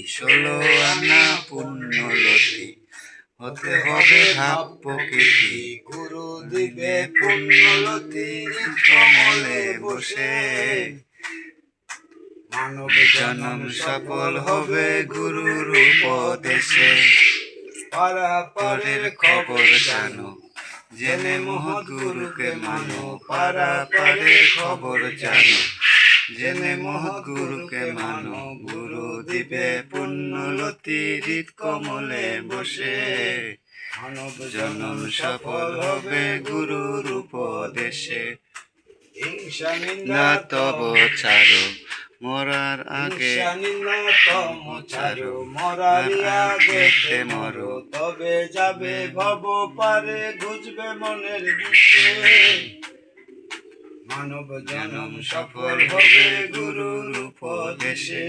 ষোলো আনা পুণ্যলতি হতে হবে ভাব প্রকৃতি, গুরু দিবে পুণ্যলতি কমলে বসে। মানব জনম সফল হবে গুরুর উপদেশে। পারাপারের খবর জানো, জেনে মহৎ গুরুকে মানো। পারাপারের খবর জানো, জেনে মহৎ গুরুকে মানো। গুরু দিবে পুণ্যলতি হৃদ কমলে বসে। মানব জনম সফল হবে গুরুর উপদেশে। হিংসা নিন্দা তব ছাড়ো, মরার আগে ছাড়ো। মরার আগে মরো, তবে যাবে ভব পারে, বুঝবে মনের বিষে। মানব জনম সফল হবে গুরুর উপদেশে।